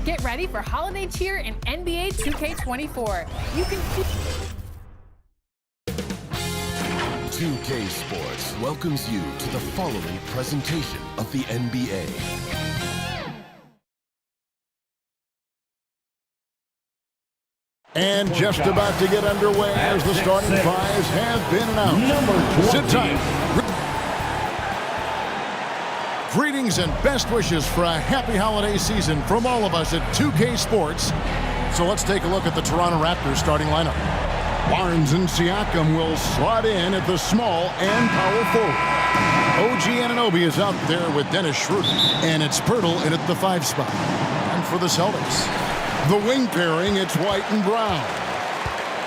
Get ready for holiday cheer in NBA 2K24. You can 2K Sports welcomes you to the following presentation of the NBA. And just about to get underway as the starting fives have been announced. Sit tight. Greetings and best wishes for a happy holiday season from all of us at 2K Sports. So let's take a look at the Toronto Raptors starting lineup. Barnes and Siakam will slot in at the small and power forward. OG Anunoby is out there with Dennis Schroeder, and it's Pirtle in at the 5 spot. And for the Celtics, the wing pairing, it's White and Brown.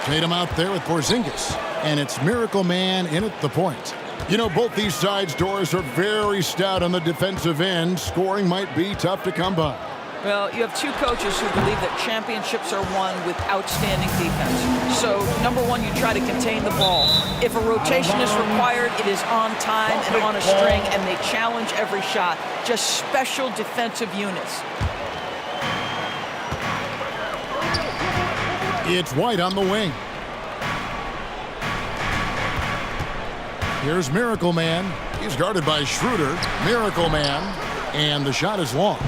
Tatum out there with Porzingis, and it's Miracle Man in at the point. You know, both these sides' doors are very stout on the defensive end. Scoring might be tough to come by. Well, you have two coaches who believe that championships are won with outstanding defense. So, number one, you try to contain the ball. If a rotation is required, it is on time and on a string, and they challenge every shot. Just special defensive units. It's White on the wing. Here's Miracle Man. He's guarded by Schroeder. Miracle Man. And the shot is long.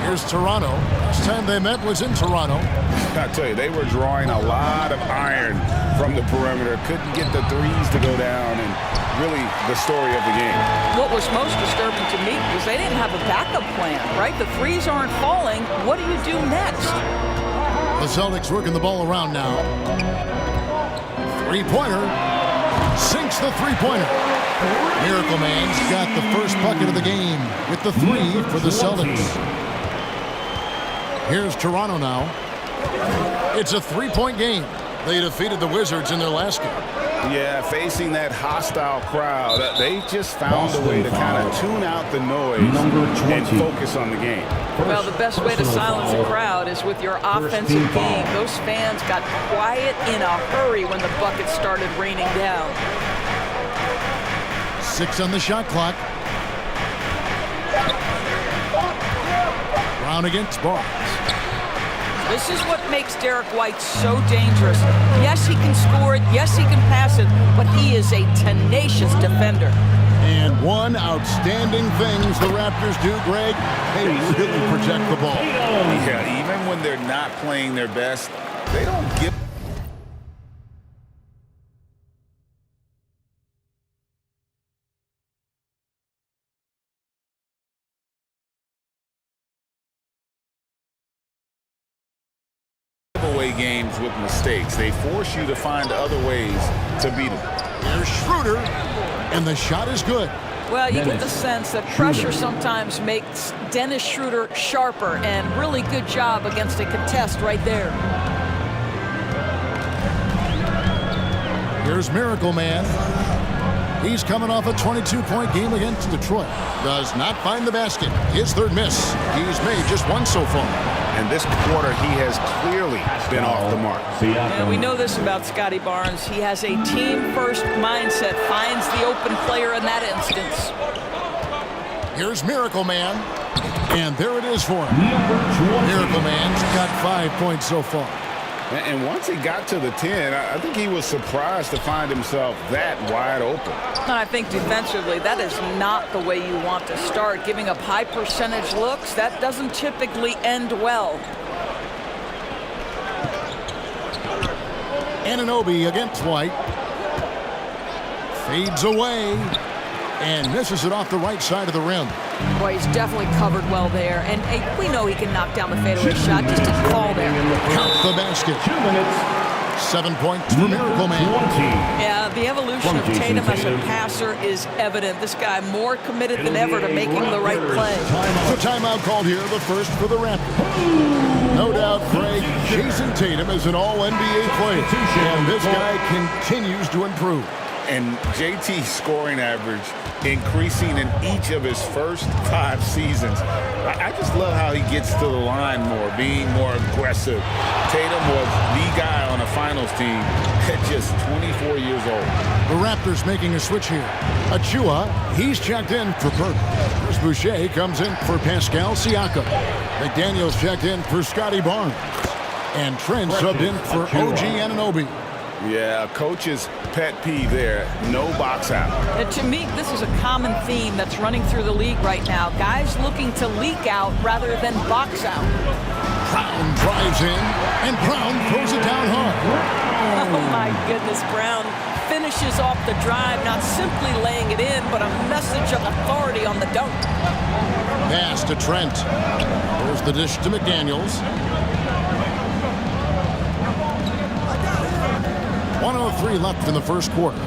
Here's Toronto. Last time they met was in Toronto. I tell you, they were drawing a lot of iron from the perimeter. Couldn't get the threes to go down, and really the story of the game. What was most disturbing to me was they didn't have a backup plan, right? The threes aren't falling. What do you do next? The Celtics working the ball around now. Three-pointer. Sinks the three-pointer. Miracle Man's got the first bucket of the game with the 3 for the Celtics. Here's Toronto now. It's a 3-point game. They defeated the Wizards in their last game. Yeah, facing that hostile crowd, they just found a way to kind of tune out the noise and focus on the game. Well, the best way to silence a crowd is with your offensive game. Those fans got quiet in a hurry when the buckets started raining down. 6 on the shot clock. Brown against Barnes. This is what makes Derek White so dangerous. Yes, he can score it. Yes, he can pass it. But he is a tenacious defender. And one outstanding thing the Raptors do, Greg, they really protect the ball. Yeah, even when they're not playing their best, they don't give away games with mistakes. They force you to find other ways to beat them. There's Schroeder, and the shot is good. Well, you get the sense that pressure sometimes makes Dennis Schroeder sharper, and really good job against a contest right there. Here's Miracle Man. He's coming off a 22-point game against Detroit. Does not find the basket. His third miss. He's made just one so far. And this quarter, he has clearly been off the mark. And we know this about Scotty Barnes. He has a team-first mindset, finds the open player in that instance. Here's Miracle Man. And there it is for him. Miracle Man's got 5 points so far. And once he got to the 10, I think he was surprised to find himself that wide open. I think defensively, that is not the way you want to start. Giving up high percentage looks, that doesn't typically end well. Anunoby against White. Fades away. And misses it off the right side of the rim. Boy, he's definitely covered well there. And we know he can knock down the fadeaway shot. Just didn't fall there. Count the basket. 7 points for Miracle Man. Yeah, the evolution of Tatum as a passer is evident. This guy more committed than ever to making the right play. The timeout called here, the first for the Raptors. No doubt, Greg, Jason Tatum is an all-NBA player. And this guy continues to improve. And JT's scoring average increasing in each of his first 5 seasons. I just love how he gets to the line more, being more aggressive. Tatum was the guy on a finals team at just 24 years old. The Raptors making a switch here. Achua, he's checked in for Burke. Chris Boucher comes in for Pascal Siakam. McDaniels checked in for Scotty Barnes. And Trent subbed in for OG Anunoby. Yeah, coach's pet peeve there. No box out. And to me, this is a common theme that's running through the league right now. Guys looking to leak out rather than box out. Brown drives in, and Brown throws it down hard. Oh, my goodness. Brown finishes off the drive, not simply laying it in, but a message of authority on the dunk. Pass to Trent. There's the dish to McDaniels. 1:03 left in the first quarter.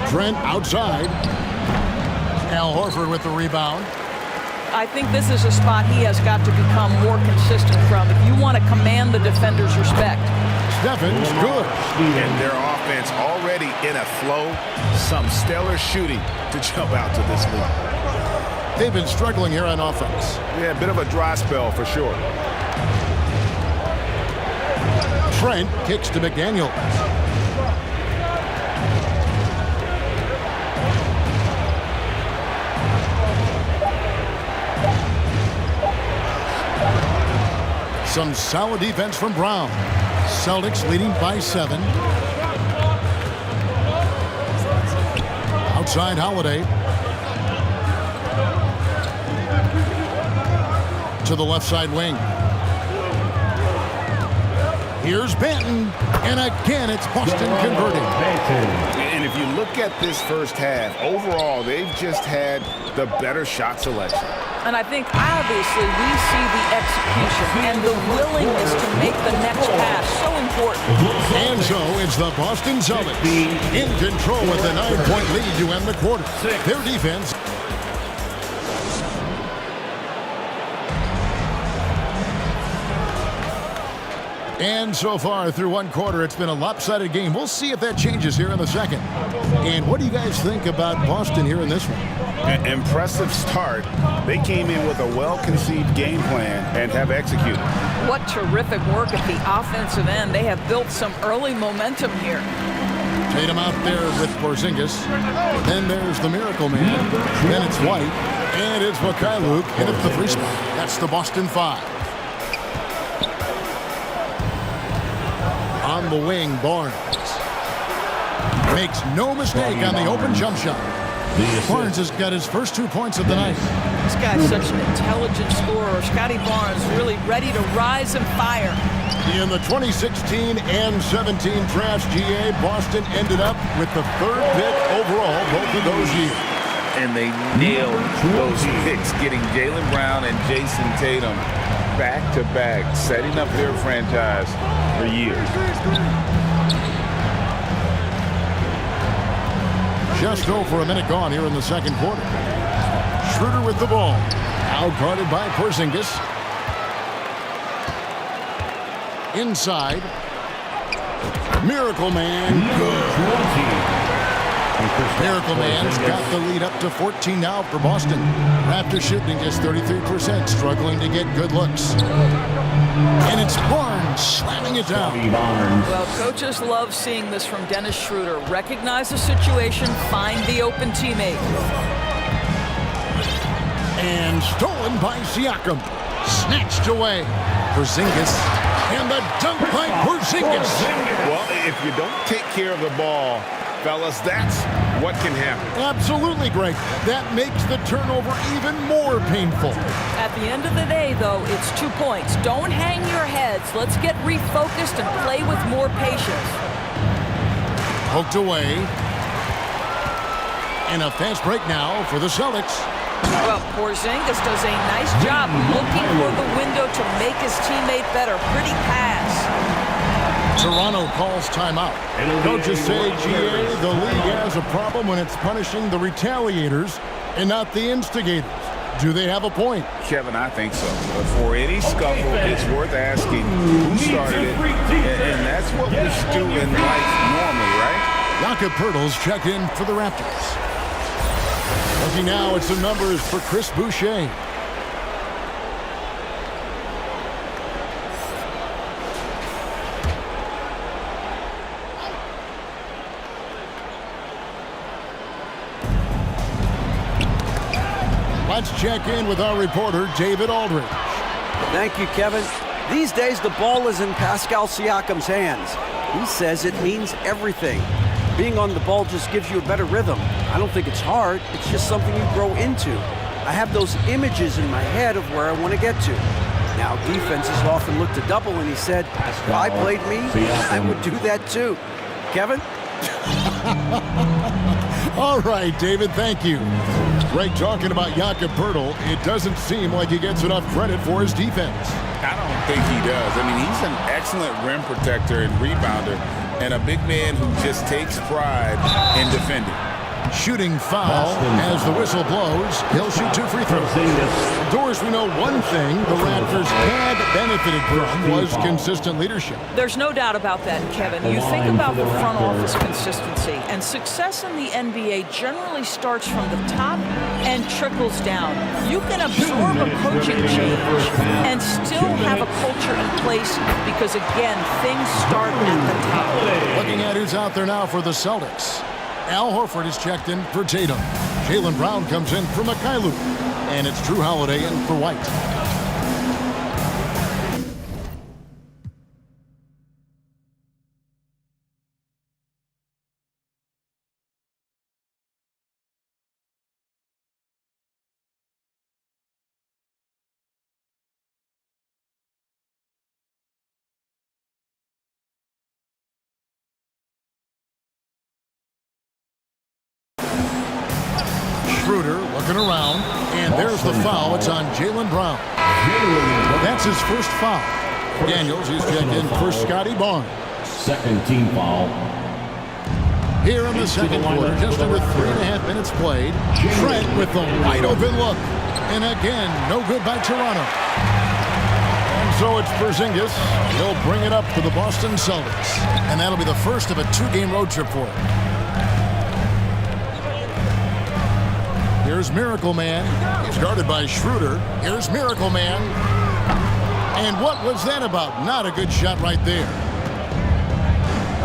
Trent outside. Al Horford with the rebound. I think this is a spot he has got to become more consistent from if you want to command the defender's respect. Stephens good. And their offense already in a flow. Some stellar shooting to jump out to this lead. They've been struggling here on offense. Yeah, a bit of a dry spell for sure. Trent kicks to McDaniels. Some solid defense from Brown. Celtics leading by 7. Outside Holiday. To the left side wing. Here's Banton, and again it's Boston converting. And if you look at this first half, overall, they've just had the better shot selection. And I think, obviously, we see the execution and the willingness to make the next pass so important. And so it's the Boston Celtics in control with a 9-point lead to end the quarter. Their defense. And so far through one quarter, it's been a lopsided game. We'll see if that changes here in the second. And what do you guys think about Boston here in this one? An impressive start. They came in with a well-conceived game plan and have executed. What terrific work at the offensive end. They have built some early momentum here. Tatum out there with Porzingis. Then there's the Miracle Man. Then it's White. And it's Mikhailuk. And it's the 3 spot. That's the Boston 5. On the wing, Barnes. Makes no mistake on the open jump shot. Barnes has got his first 2 points of the night. This guy's such an intelligent scorer. Scotty Barnes really ready to rise and fire. In the 2016 and 17 drafts, GA, Boston ended up with the 3rd pick overall both of those years. And they nailed those picks, getting Jaylen Brown and Jason Tatum back-to-back, setting up their franchise for years. Just over a minute gone here in the second quarter. Schroeder with the ball. Out-guarded by Porzingis. Inside. Miracle Man. Good. Miracle Man's got the lead up to 14 now for Boston. Raptors shooting just 33%, struggling to get good looks. And it's Barnes slamming it down. Well, coaches love seeing this from Dennis Schroeder. Recognize the situation, find the open teammate. And stolen by Siakam. Snatched away. Porzingis. And the dunk by Porzingis. Well, if you don't take care of the ball, fellas, that's what can happen. Absolutely, Greg. That makes the turnover even more painful. At the end of the day, though, it's 2 points. Don't hang your heads. Let's get refocused and play with more patience. Poked away. And a fast break now for the Celtics. Well, Porzingis does a nice job looking for the window to make his teammate better. Pretty pass. Toronto calls timeout. Coaches say, GA, the league has a problem when it's punishing the retaliators and not the instigators. Do they have a point? Kevin, I think so. But for any scuffle, it's worth asking who started it. And that's what we do in life normally, right? Jakob Poeltl's checked in for the Raptors. Looking now at some numbers for Chris Boucher. Let's check in with our reporter, David Aldridge. Thank you, Kevin. These days, the ball is in Pascal Siakam's hands. He says it means everything. Being on the ball just gives you a better rhythm. I don't think it's hard. It's just something you grow into. I have those images in my head of where I want to get to. Now, defenses often look to double, and he said, if I played me, I would do that too. Kevin? All right, David, thank you. Greg, talking about Jakob Poeltl, it doesn't seem like he gets enough credit for his defense. I don't think he does. I mean, he's an excellent rim protector and rebounder, and a big man who just takes pride in defending. Shooting foul as the whistle blows. He'll shoot 2 free throws. Doris, we know one thing the Raptors had benefited from was consistent leadership. There's no doubt about that, Kevin. You think about the front office consistency, and success in the NBA generally starts from the top and trickles down. You can absorb a coaching change and still have a culture in place because, again, things start at the top. Looking at who's out there now for the Celtics. Al Horford is checked in for Tatum. Jaylen Brown comes in for Mikhailuk. And it's Drew Holiday in for White. Schroeder looking around, and there's the foul. It's on Jaylen Brown. That's his first foul. Daniels is checked in for Scotty Barnes. Second team foul. Here in the second quarter, just under 3.5 minutes played. Trent with the wide open look. And again, no good by Toronto. And so it's Porzingis. He'll bring it up for the Boston Celtics. And that'll be the first of a 2-game road trip for him. Here's Miracle Man. He's guarded by Schroeder. Here's Miracle Man. And what was that about? Not a good shot right there.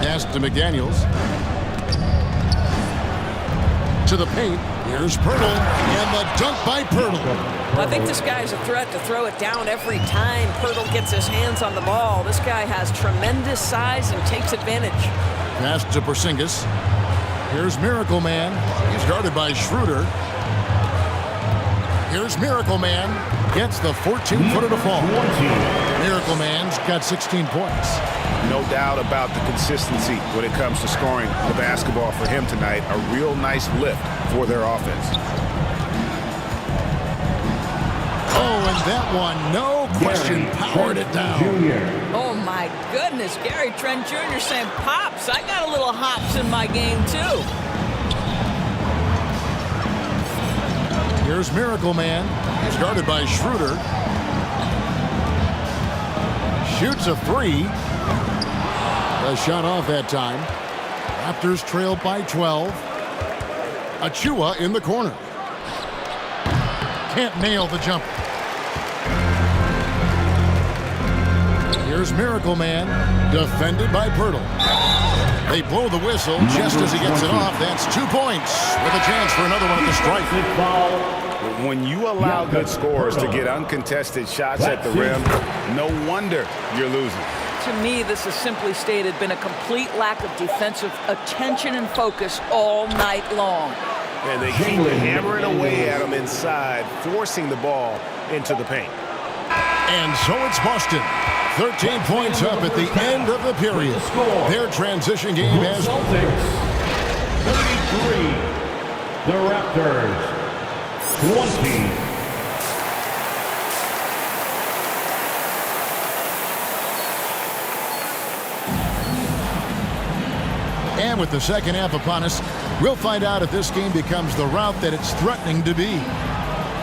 Pass to McDaniels. To the paint. Here's Poeltl. And the dunk by Poeltl. I think this guy's a threat to throw it down every time Poeltl gets his hands on the ball. This guy has tremendous size and takes advantage. Pass to Porzingis. Here's Miracle Man. He's guarded by Schroeder. Here's Miracle Man. Gets the 14-footer to fall. Miracle Man's got 16 points. No doubt about the consistency when it comes to scoring the basketball for him tonight. A real nice lift for their offense. Oh, and that one, no question, powered it down. Oh, my goodness. Gary Trent Jr. saying, Pops, I got a little hops in my game, too. Here's Miracle Man. He's guarded by Schroeder. Shoots a 3. A shot off that time. Raptors trail by 12. Achua in the corner. Can't nail the jumper. Here's Miracle Man. Defended by Poeltl. They blow the whistle just as he gets it off. That's 2 points with a chance for another one at the strike. When you allow good scorers to get uncontested shots at the rim, no wonder you're losing. To me, this has simply stated been a complete lack of defensive attention and focus all night long. And they keep hammering away at them inside, forcing the ball into the paint. And so it's Boston. 13 points up at the end of the period. Their transition game has... 33. The Raptors. 20. And with the second half upon us, we'll find out if this game becomes the route that it's threatening to be.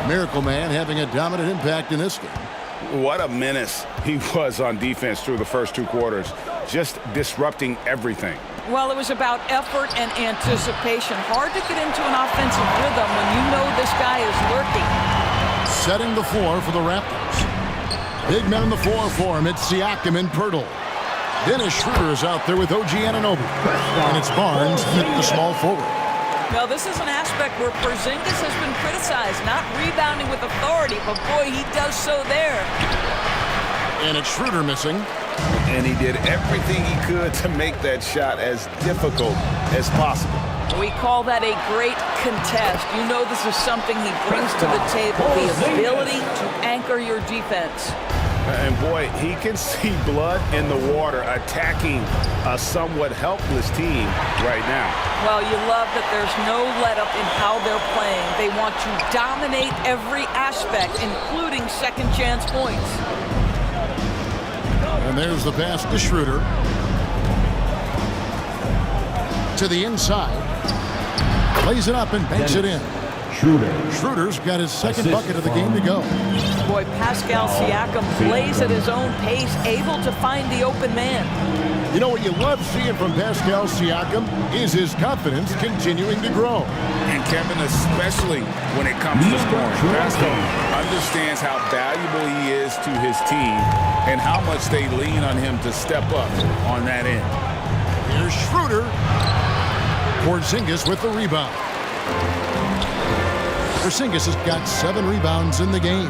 Miracle Man having a dominant impact in this game. What a menace he was on defense through the first 2 quarters, just disrupting everything. Well, it was about effort and anticipation. Hard to get into an offensive rhythm when you know this guy is lurking. Setting the floor for the Raptors. Big men on the floor for him. It's Siakam and Poeltl. Dennis Schroeder is out there with OG Anunoby. And it's Barnes at the small forward. Well, this is an aspect where Porzingis has been criticized, not rebounding with authority, but boy, he does so there. And it's Schroeder missing. And he did everything he could to make that shot as difficult as possible. We call that a great contest. You know this is something he brings to the table, the ability to anchor your defense. And boy, he can see blood in the water attacking a somewhat helpless team right now. Well, you love that there's no let-up in how they're playing. They want to dominate every aspect, including second-chance points. And there's the pass to Schroeder. To the inside. Plays it up and banks it in. Schroeder's got his second bucket of the game to go. Boy, Pascal Siakam plays at his own pace, able to find the open man. You know what you love seeing from Pascal Siakam is his confidence continuing to grow. And Kevin, especially when it comes to scoring. Pascal understands how valuable he is to his team and how much they lean on him to step up on that end. Here's Schroeder. Porzingis with the rebound. Porzingis has got 7 rebounds in the game.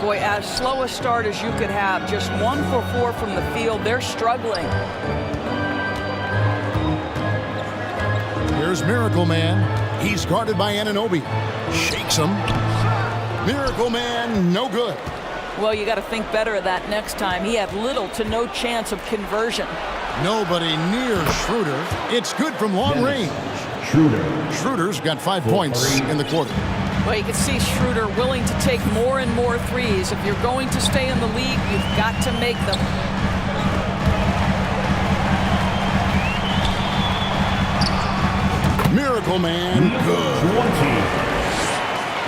Boy, as slow a start as you could have. Just 1 for 4 from the field. They're struggling. Here's Miracle Man. He's guarded by Anunoby. Shakes him. Miracle Man, no good. Well, you got to think better of that next time. He had little to no chance of conversion. Nobody near Schroeder. It's good from long range. Schroeder's got 5 points in the quarter. Well, you can see Schroeder willing to take more and more threes. If you're going to stay in the league, you've got to make them. Miracle Man, good.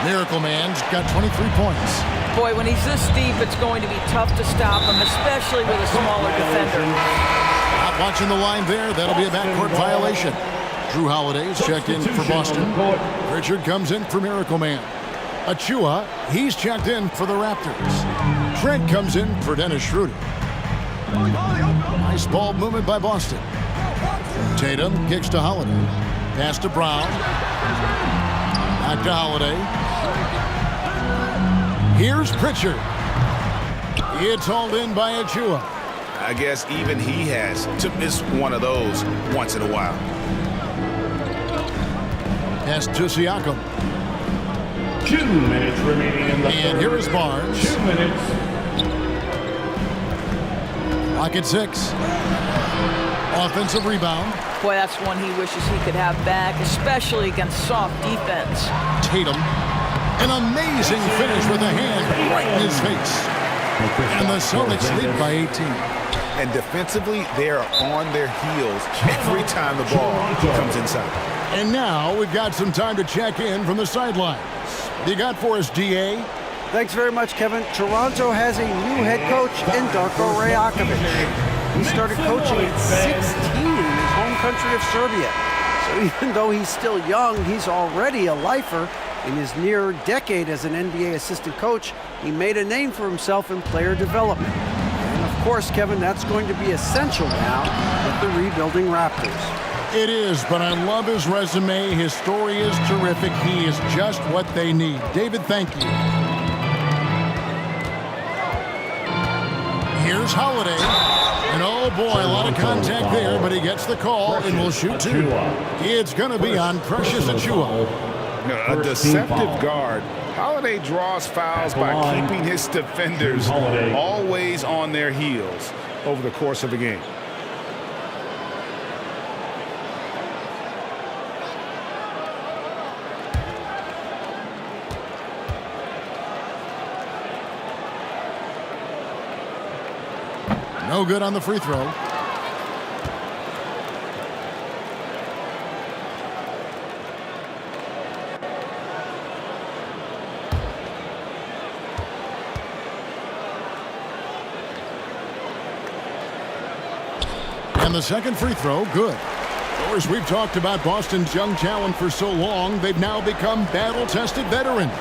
Miracle Man's got 23 points. Boy, when he's this deep, it's going to be tough to stop him, especially with a smaller defender. Not watching the line there. That'll be a backcourt violation. Drew Holiday's checked in for Boston. Richard comes in for Miracle Man. Achua, he's checked in for the Raptors. Trent comes in for Dennis Schroeder. Nice ball movement by Boston. Tatum kicks to Holiday. Pass to Brown. Back to Holiday. Here's Pritchard. It's hauled in by Achua. I guess even he has to miss one of those once in a while. Pass to Siakam. 2 minutes remaining in the And third. here is Barnes. 2 minutes. Lock at 6. Offensive rebound. Boy, that's one he wishes he could have back, especially against soft defense. Tatum. An amazing finish with a hand right in his face. And the Celtics lead by 18. And defensively, they are on their heels every time the ball comes inside. And now we've got some time to check in from the sidelines. You got for us, DA? Thanks very much, Kevin. Toronto has a new head coach in Darko Rajakovic. He started coaching at 16 in his home country of Serbia. So even though he's still young, he's already a lifer. In his near decade as an NBA assistant coach, he made a name for himself in player development. And of course, Kevin, that's going to be essential now with the rebuilding Raptors. It is, but I love his resume. His story is terrific. He is just what they need. David, thank you. Here's Holiday. And oh boy, a lot of contact there, but he gets the call and will shoot 2. It's going to be on Precious Achua. A deceptive guard. Holiday draws fouls by keeping his defenders always on their heels over the course of the game. No good on the free throw. And the second free throw, good. Of course, we've talked about Boston's young talent for so long, they've now become battle-tested veterans.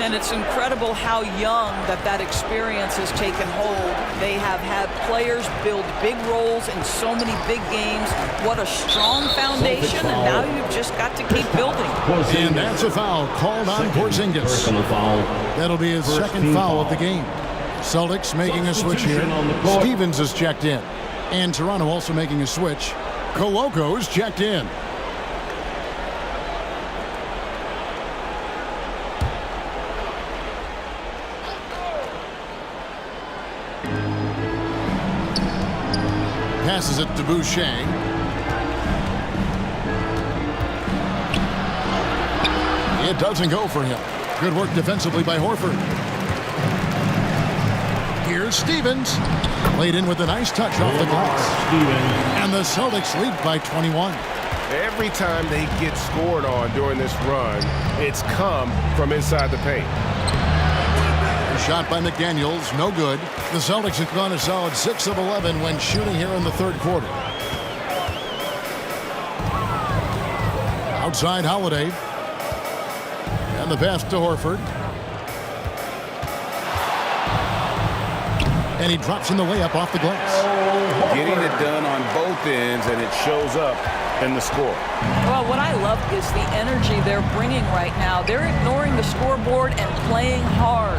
And it's incredible how young that experience has taken hold. They have had players build big roles in so many big games. What a strong foundation, and now you've just got to keep building. And that's a foul called on Porzingis. That'll be his second foul of the game. Celtics making a switch here. Stevens is checked in. And Toronto also making a switch. Koloko's checked in. Passes it to Boucher. It doesn't go for him. Good work defensively by Horford. Here's Stevens. Played in with a nice touch off the glass. And the Celtics lead by 21. Every time they get scored on during this run, it's come from inside the paint. Shot by McDaniels, no good. The Celtics have gone a solid 6 of 11 when shooting here in the third quarter. Outside Holiday. And the pass to Horford. And he drops in the layup off the glass. Getting it done on both ends, and it shows up in the score. Well, what I love is the energy they're bringing right now. They're ignoring the scoreboard and playing hard.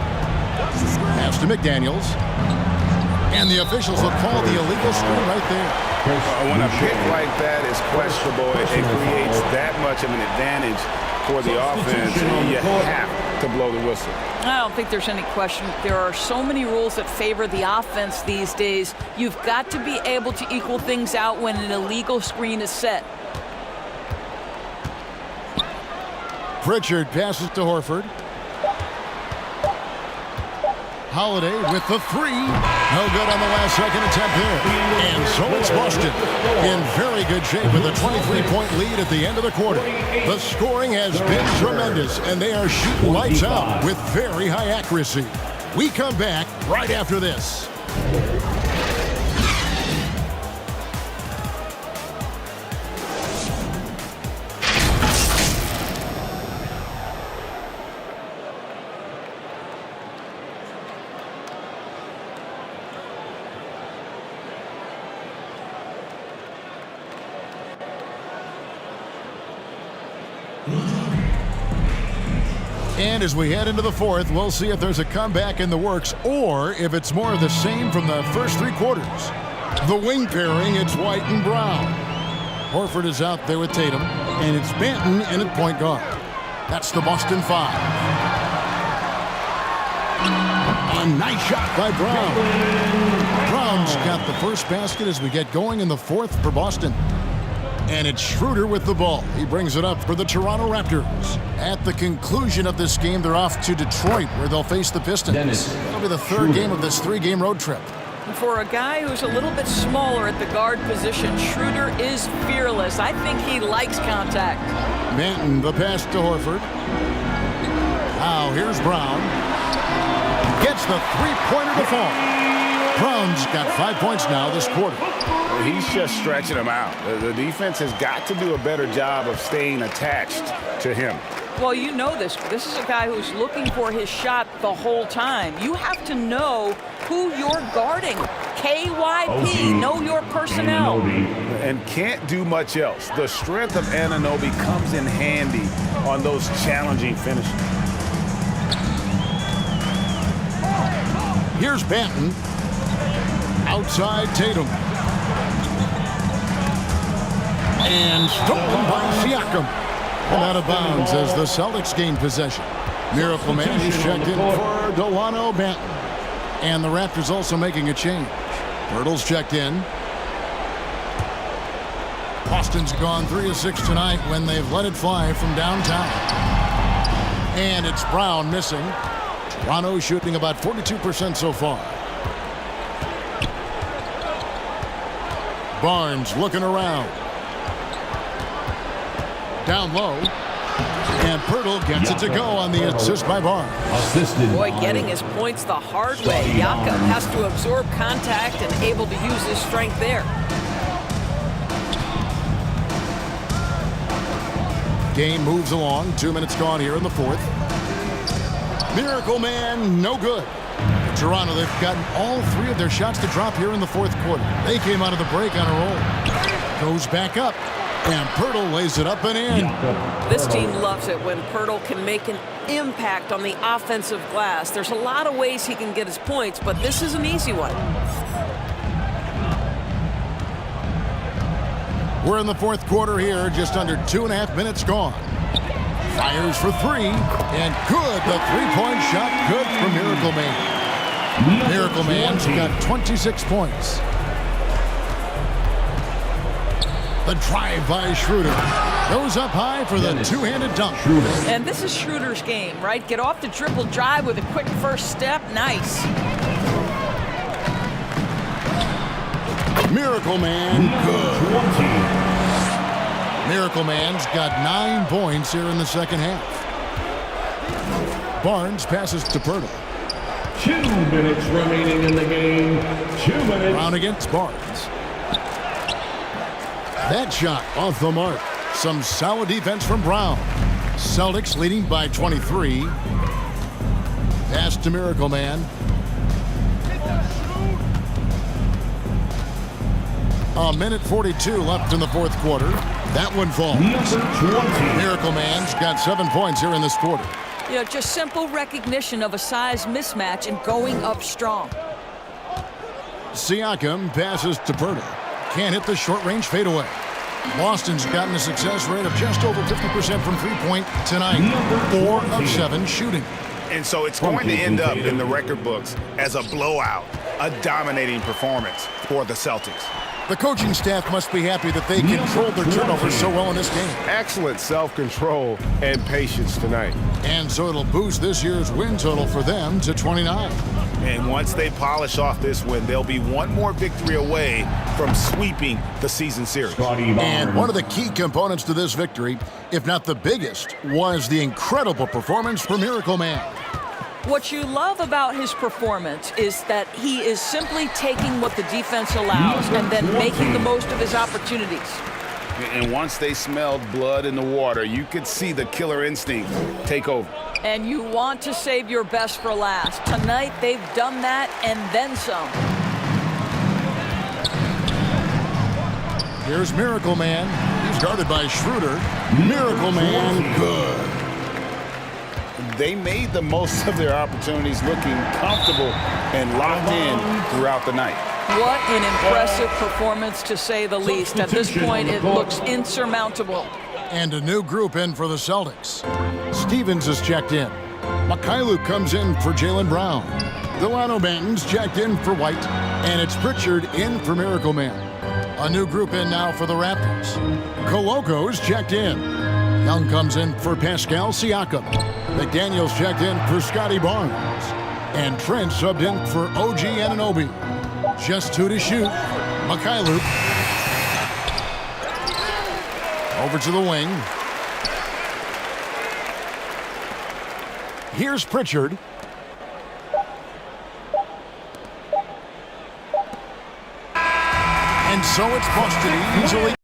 Pass to McDaniels. And the officials will call the illegal screen right there. When a pick like that is questionable, it creates that much of an advantage for the offense. You have to blow the whistle. I don't think there's any question. There are so many rules that favor the offense these days. You've got to be able to equal things out when an illegal screen is set. Pritchard passes to Horford. Holiday with the three. No good on the last second attempt there. And so it's Boston in very good shape with a 23-point lead at the end of the quarter. The scoring has been tremendous, and they are shooting lights out with very high accuracy. We come back right after this. And as we head into the fourth, we'll see if there's a comeback in the works or if it's more of the same from the first three quarters. The wing pairing, it's White and Brown. Horford is out there with Tatum, and it's Banton in at point guard. That's the Boston Five. A nice shot by Brown. Brown's got the first basket as we get going in the fourth for Boston. And it's Schroeder with the ball. He brings it up for the Toronto Raptors. At the conclusion of this game, they're off to Detroit, where they'll face the Pistons. It'll be the third game of this three-game road trip. For a guy who's a little bit smaller at the guard position, Schroeder is fearless. I think he likes contact. Banton, the pass to Horford. Now, here's Brown. Gets the three-pointer to fall. Brown's got 5 points now this quarter. He's just stretching them out. The defense has got to do a better job of staying attached to him. Well, you know this. This is a guy who's looking for his shot the whole time. You have to know who you're guarding. KYP, know your personnel. And can't do much else. The strength of Anunoby comes in handy on those challenging finishes. Here's Banton. Outside Tatum. And stolen by Siakam. And out of bounds as the Celtics gain possession. Miracle Man is checked in for Delano Banton. And the Raptors also making a change. Pirtle's checked in. Boston's gone 3 of 6 tonight when they've let it fly from downtown. And it's Brown missing. Toronto shooting about 42% so far. Barnes looking around. Down low. And Pirtle gets it to go on the assist by Barnes. Boy, getting his points the hard way. Jakob has to absorb contact and able to use his strength there. Game moves along. 2 minutes gone here in the fourth. Miracle Man, no good. Toronto, they've gotten all 3 of their shots to drop here in the 4th quarter. They came out of the break on a roll. Goes back up. And Pirtle lays it up and in. This team loves it when Pirtle can make an impact on the offensive glass. There's a lot of ways he can get his points, but this is an easy one. We're in the 4th quarter here, just under 2.5 minutes gone. Fires for 3, and good. The 3-point shot, good for Miracle Man. Miracle Man's got 26 points. The drive by Schroeder goes up high for the 2-handed dunk. And this is Schroeder's game, right? Get off the dribble drive with a quick first step. Nice. Miracle Man, good. Miracle Man's got 9 points here in the second half. Barnes passes to Pirtle. 2 minutes remaining in the game. 2 minutes. Brown against Barnes. That shot off the mark. Some solid defense from Brown. Celtics leading by 23. Pass to Miracle Man. A minute 42 left in the 4th quarter. That one falls. Miracle Man's got 7 points here in this quarter. You know, just simple recognition of a size mismatch and going up strong. Siakam passes to Pirtle. Can't hit the short-range fadeaway. Boston's gotten a success rate of just over 50% from three-point tonight. 4 of 7 shooting. And so it's going to end up in the record books as a blowout, a dominating performance for the Celtics. The coaching staff must be happy that they controlled their turnovers so well in this game. Excellent self-control and patience tonight. And so it'll boost this year's win total for them to 29. And once they polish off this win, they'll be one more victory away from sweeping the season series. And one of the key components to this victory, if not the biggest, was the incredible performance from Miracle Man. What you love about his performance is that he is simply taking what the defense allows and then making the most of his opportunities. And once they smelled blood in the water, you could see the killer instinct take over. And you want to save your best for last. Tonight, they've done that and then some. Here's Miracle Man. He's guarded by Schroeder. Miracle Man, good. They made the most of their opportunities, looking comfortable and locked in throughout the night. What an impressive performance, to say the least. At this point, it looks insurmountable. And a new group in for the Celtics. Stevens is checked in. Mikhailuk comes in for Jaylen Brown. Delano Banton's checked in for White. And it's Pritchard in for Miracle Man. A new group in now for the Raptors. Koloko's checked in. Young comes in for Pascal Siakam. McDaniels checked in for Scotty Barnes. And Trent subbed in for OG Anunoby. Just 2 to shoot. Mikhailuk. Over to the wing. Here's Pritchard. And so it's Boston easily.